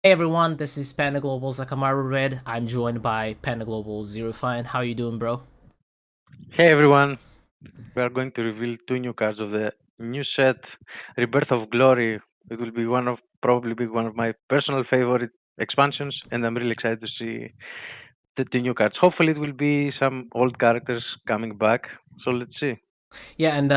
Hey everyone, this is Panda Global's AkamaruRed. I'm joined by Panda Global's ZeroFyne. How you doing, bro? Hey everyone, we are going to reveal two new cards of the new set, Rebirth of Glory. It will be probably be one of my personal favorite expansions, and I'm really excited to see the new cards. Hopefully, it will be some old characters coming back. So let's see. Yeah, and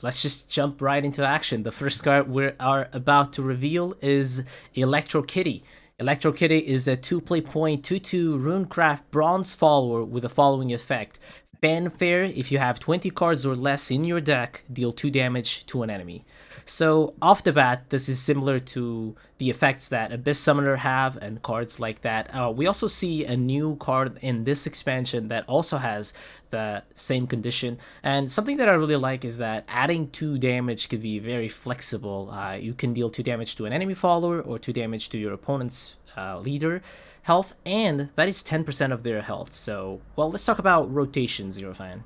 let's just jump right into action. The first card we are about to reveal is Electrokitty. Electrokitty is a 2 play point 2/2 Runecraft bronze follower with the following effect. Fanfare, if you have 20 cards or less in your deck, deal 2 damage to an enemy. So, off the bat, this is similar to the effects that Abyss Summoner have and cards like that. We also see a new card in this expansion that also has the same condition. And something that I really like is that adding 2 damage could be very flexible. You can deal 2 damage to an enemy follower or 2 damage to your opponent's leader health, and that is 10% of their health. So, well, let's talk about rotation, Zero Fan.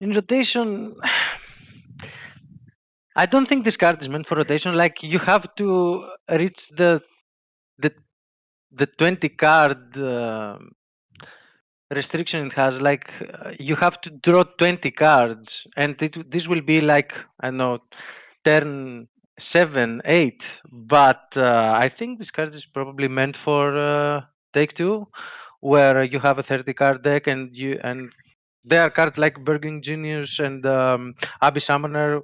In rotation, I don't think this card is meant for rotation. Like you have to reach the the 20 card restriction it has. Like you have to draw 20 cards, and this will be like I don't know, turn 7, 8. But I think this card is probably meant for take two, where you have a 30 card deck, and there are cards like Burgling Genius and Abyss Summoner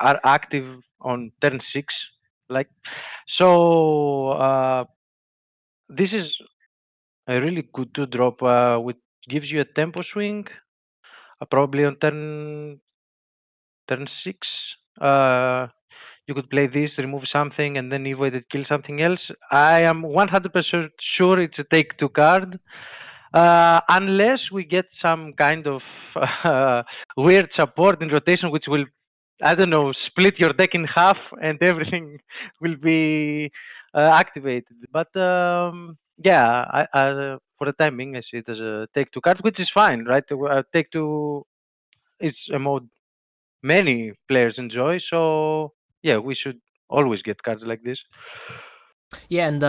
are active on turn 6. Like so, this is a really good two drop, which gives you a tempo swing, probably on turn 6. Uh, you could play this, remove something, and then evade it, kill something else. I am 100% sure it's a take two card. Unless we get some kind of weird support in rotation, which will, I don't know, split your deck in half and everything will be activated. But yeah, for the time being, I see it as a take two card, which is fine, right? Take two is a mode many players enjoy, so yeah, we should always get cards like this. Yeah, and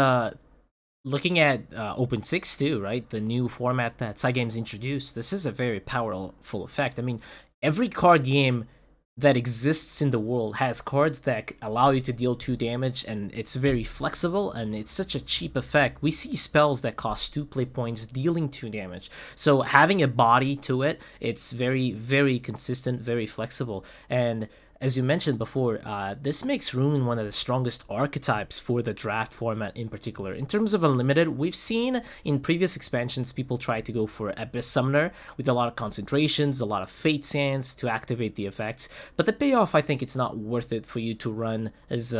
looking at Open 6 too, right? The new format that Cygames introduced, this is a very powerful effect. I mean, every card game that exists in the world has cards that allow you to deal 2 damage, and it's very flexible, and it's such a cheap effect. We see spells that cost 2 play points dealing 2 damage. So having a body to it, it's very, very consistent, very flexible. And as you mentioned before, this makes Rune one of the strongest archetypes for the draft format in particular. In terms of Unlimited, we've seen in previous expansions people try to go for Abyss Summoner with a lot of concentrations, a lot of Fate Sands to activate the effects, but the payoff, I think it's not worth it for you to run as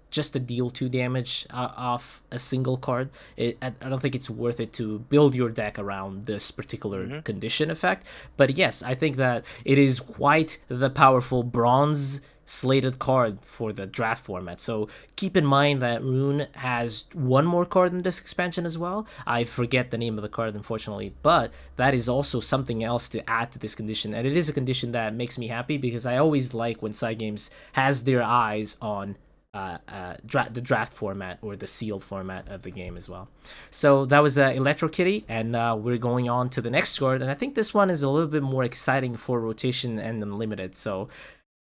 just to deal 2 damage off a single card. I don't think it's worth it to build your deck around this particular Hmm. condition effect. But yes, I think that it is quite the powerful bronze slated card for the draft format. So keep in mind that Rune has one more card in this expansion as well. I forget the name of the card, unfortunately, but that is also something else to add to this condition. And it is a condition that makes me happy because I always like when Cygames has their eyes on the draft format or the sealed format of the game as well. So that was Electrokitty, and we're going on to the next card. And I think this one is a little bit more exciting for rotation and unlimited. So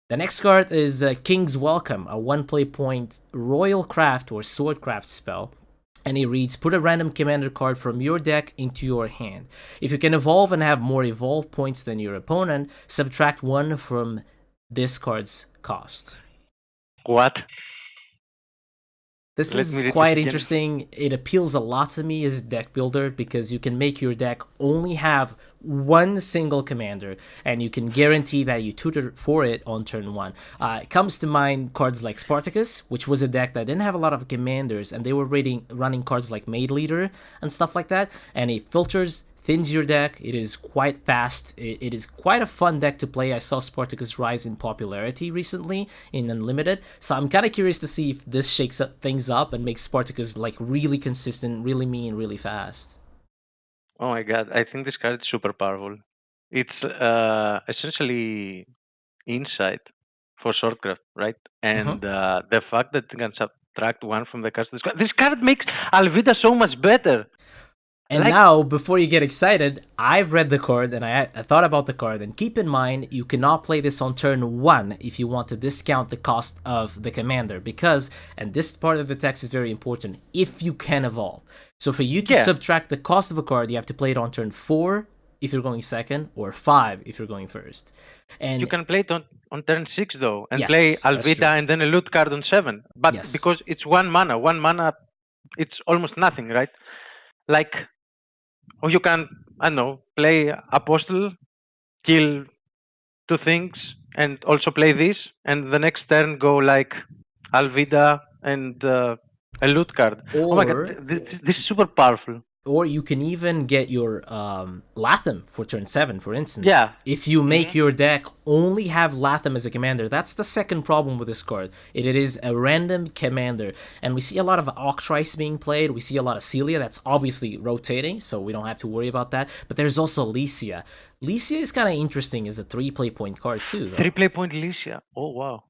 the next card is King's Welcome, a 1 play point Royal Craft or Swordcraft spell. And it reads, put a random commander card from your deck into your hand. If you can evolve and have more evolve points than your opponent, subtract 1 from this card's cost. What? This Let is me read this quite again. interesting. It appeals a lot to me as a deck builder because you can make your deck only have one single commander, and you can guarantee that you tutor for it on turn 1. It comes to mind cards like Spartacus, which was a deck that didn't have a lot of commanders, and they were running cards like Maid Leader and stuff like that, and it filters thins your deck. It is quite fast. It is quite a fun deck to play. I saw Spartacus rise in popularity recently in Unlimited, so I'm kind of curious to see if this shakes up things up and makes Spartacus like really consistent, really mean, really fast. Oh my god, I think this card is super powerful. It's essentially insight for Swordcraft, right? Uh-huh. And the fact that it can subtract one from the card. This card makes Alvida so much better. And Like, now, before you get excited, I've read the card and I thought about the card. And keep in mind, you cannot play this on turn 1 if you want to discount the cost of the commander. Because, and this part of the text is very important, if you can evolve. So for you to yeah, subtract the cost of a card, you have to play it on turn 4 if you're going second, or 5 if you're going first. you And can play it on turn 6 though, and play yes, that's true. Alvida and then a loot card on 7. But Yes. because it's one mana, it's almost nothing, right? Like, or you can, I don't know, play Apostle, kill two things, and also play this, and the next turn go like Alvida and a loot card. Oh my god, Or this is super powerful. Or you can even get your Latham for turn 7, for instance. Yeah. If you Hmm. make your deck only have Latham as a commander, that's the second problem with this card. It is a random commander. And we see a lot of Octrice being played. We see a lot of Celia that's obviously rotating, so we don't have to worry about that. But there's also Lycia. Lycia is kind of interesting as a 3 play point card, too, Three though. play point Lycia. Oh wow.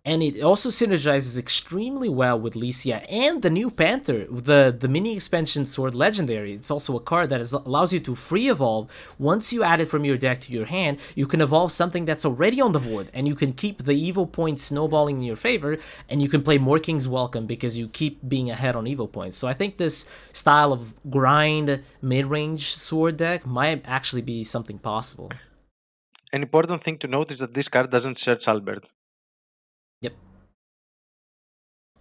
And it also synergizes extremely well with Lycia and the new Panther, the mini expansion Sword Legendary. It's also a card that allows you to free evolve. Once you add it from your deck to your hand, you can evolve something that's already on the board, and you can keep the evil points snowballing in your favor, and you can play more King's Welcome because you keep being ahead on evil points. So I think this style of grind mid-range sword deck might actually be something possible. An important thing to note is that this card doesn't search Albert. Yep.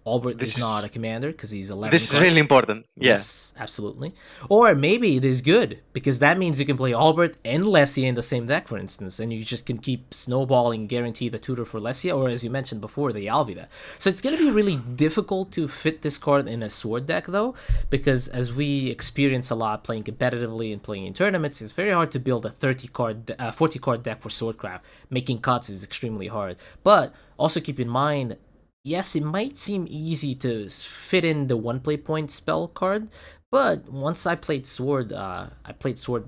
Albert This is is not a commander because he's this 11 is card. really important. Yeah. Yes, absolutely. Or maybe it is good because that means you can play Albert and Lesia in the same deck, for instance, and you just can keep snowballing, guarantee the tutor for Lesia, or as you mentioned before, the Alvida. So it's going to be really difficult to fit this card in a sword deck, though, because as we experience a lot playing competitively and playing in tournaments, it's very hard to build a 40 card deck for Swordcraft. Making cuts is extremely hard. But also keep in mind, yes, it might seem easy to fit in the one play point spell card, but once I played Sword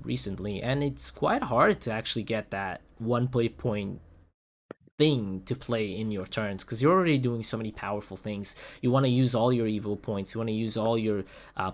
recently, and it's quite hard to actually get that one play point thing to play in your turns because you're already doing so many powerful things. You want to use all your evil points. You want to use all your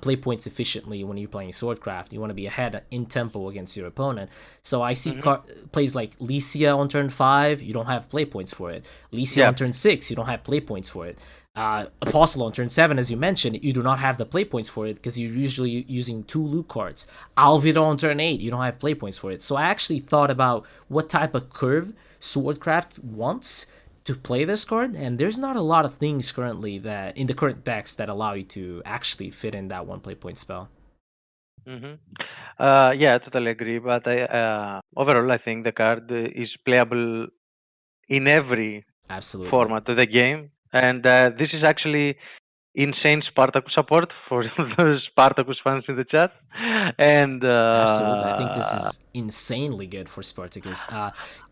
play points efficiently when you're playing Swordcraft. You want to be ahead in tempo against your opponent. So I see Hmm. plays like Lycia on turn 5, you don't have play points for it. Lycia Yeah. on turn 6, you don't have play points for it. Apostle on turn 7, as you mentioned, you do not have the play points for it because you're usually using 2 loot cards. Alvida on turn 8, you don't have play points for it. So I actually thought about what type of curve Swordcraft wants to play this card, and there's not a lot of things currently that in the current decks that allow you to actually fit in that one play point spell. Hmm. Yeah, I totally agree. But overall, I think the card is playable in every Absolutely. format of the game, and this is actually insane Spartacus support for the Spartacus fans in the chat. And Absolutely. I think this is insanely good for Spartacus.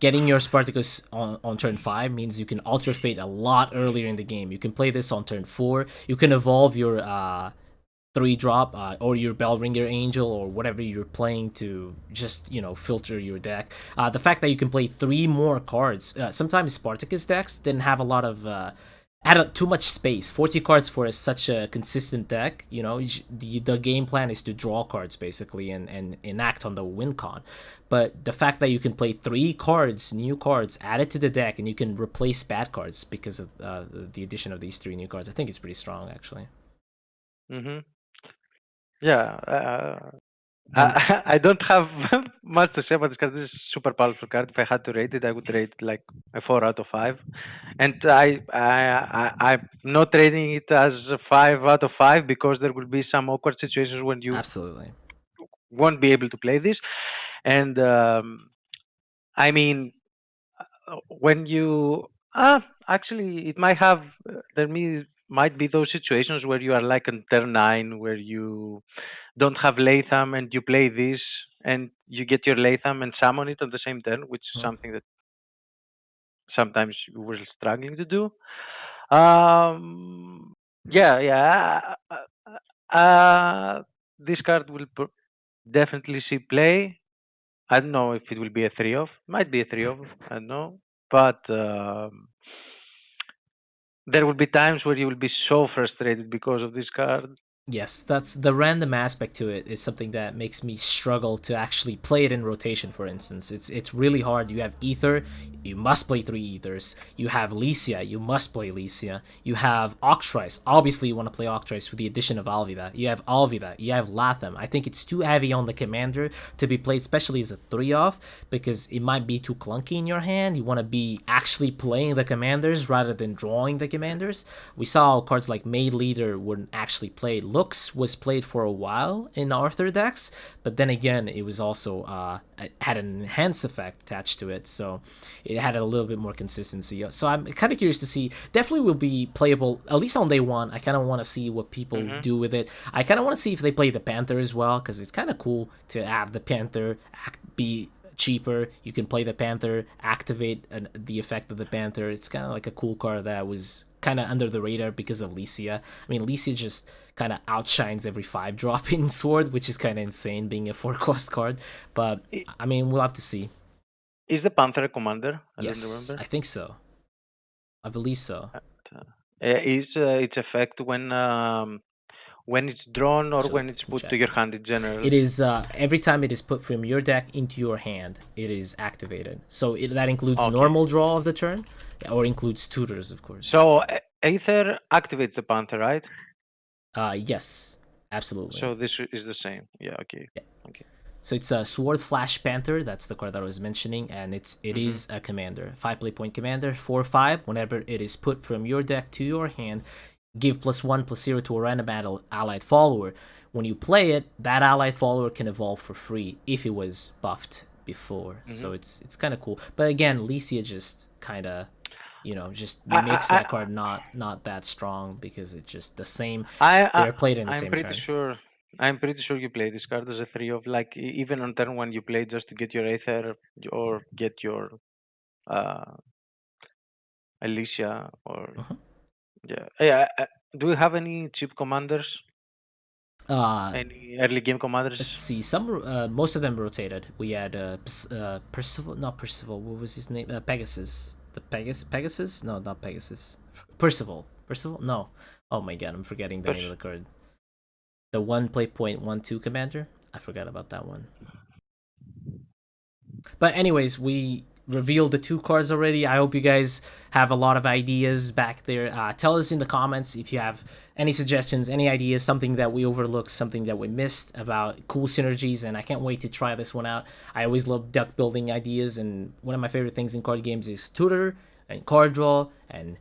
Getting your Spartacus on turn 5 means you can alter fate a lot earlier in the game. You can play this on turn 4. You can evolve your 3 drop or your Bellringer Angel or whatever you're playing to just, filter your deck. The fact that you can play 3 more cards. Sometimes Spartacus decks didn't have a lot of had too much space. 40 cards for such a consistent deck. The game plan is to draw cards basically and enact on the win con. But the fact that you can play 3 cards, new cards, added to the deck, and you can replace bad cards because of the addition of these 3 new cards, I think it's pretty strong actually. hmm yeah, And I don't have much to say about this card. This is super powerful card. If I had to rate it, I would rate it like a 4 out of 5. And I'm not rating it as a 5 out of 5 because there will be some awkward situations when you absolutely, won't be able to play this. And I mean, when you actually, it might have might be those situations where you are like on turn 9 where you don't have Latham and you play this and you get your Latham and summon it on the same turn, which is hmm, something that sometimes you were struggling to do. Um, yeah, yeah. This card will definitely see play. I don't know if it will be a 3 of. Might be a 3 of. I don't know. But there will be times where you will be so frustrated because of this card. Yes, that's the random aspect to it is something that makes me struggle to actually play it in rotation, for instance. It's really hard. You have Ether, you must play 3 Ethers. You have Lycia, you must play Lycia. You have Octrice, obviously you want to play Octrice with the addition of Alvida. You have Alvida, you have Latham. I think it's too heavy on the commander to be played, especially as a 3-off, because it might be too clunky in your hand. You want to be actually playing the commanders rather than drawing the commanders. We saw cards like Maid Leader weren't actually played. Lux was played for a while in Arthur decks, but then again, it was also had an enhance effect attached to it, so it had a little bit more consistency. So I'm kind of curious to see. Definitely will be playable at least on day one. I kind of want to see what people do with it. I kind of want to see if they play the Panther as well, because it's kind of cool to have the Panther be cheaper. You can play the Panther, activate the effect of the Panther. It's kind of like a cool card that was kind of under the radar because of Lycia. I mean, Lycia just kind of outshines every 5-drop in Sword, which is kind of insane being a 4-cost card. But I mean, we'll have to see. Is the Panther a commander? I don't Yes, remember. I think so. I believe so. Is its effect when it's drawn or So, when it's put to your hand in general? it is every time it is put from your deck into your hand, it is activated. So that includes normal draw of the turn, or includes tutors, of course. So Aether activates the Panther, right? Yes, absolutely. So this is the same. Yeah. Okay. Yeah. Okay. So it's a Sword Flash Panther. That's the card that I was mentioning, and it is a commander, 5 play point commander, 4/5. Whenever it is put from your deck to your hand, give +1/+0 to a random allied follower. When you play it, that allied follower can evolve for free if it was buffed before. So it's kind of cool. But again, Lycia just kind of, just makes that card not that strong because it's just the same. They're played in the same turn. I'm pretty sure you play this card as a 3-of, like even on turn 1 you play just to get your Aether or get your Alicia or yeah. Do we have any cheap commanders? Any early game commanders? Let's see. Most of them rotated. We had Percival, not Percival. What was his name? Pegasus. Pegasus? No, not Pegasus. Percival. No. Oh my god, I'm forgetting the name of the card. The 1 play point 1/2 commander. I forgot about that one. But anyways, we revealed the 2 cards already. I hope you guys have a lot of ideas back there. Tell us in the comments if you have any suggestions, any ideas, something that we overlooked, something that we missed about cool synergies, and I can't wait to try this one out. I always love deck building ideas, and one of my favorite things in card games is tutor and card draw, and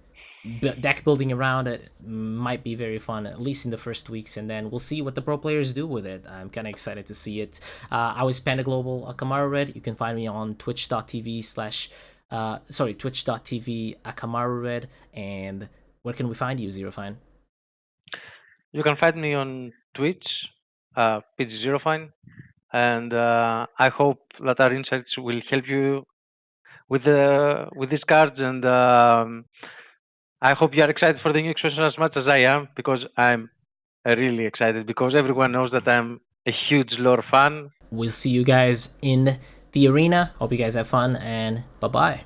deck building around it might be very fun, at least in the first weeks, and then we'll see what the pro players do with it. I'm kind of excited to see it. I was Panda Global, AkamaruRed. You can find me on twitch.tv AkamaruRed. And where can we find you, ZeroFyne? You can find me on Twitch, ZeroFyne, and I hope that our insights will help you with these cards, and I hope you are excited for the new expansion as much as I am, because I'm really excited, because everyone knows that I'm a huge lore fan. We'll see you guys in the arena. Hope you guys have fun, and bye-bye.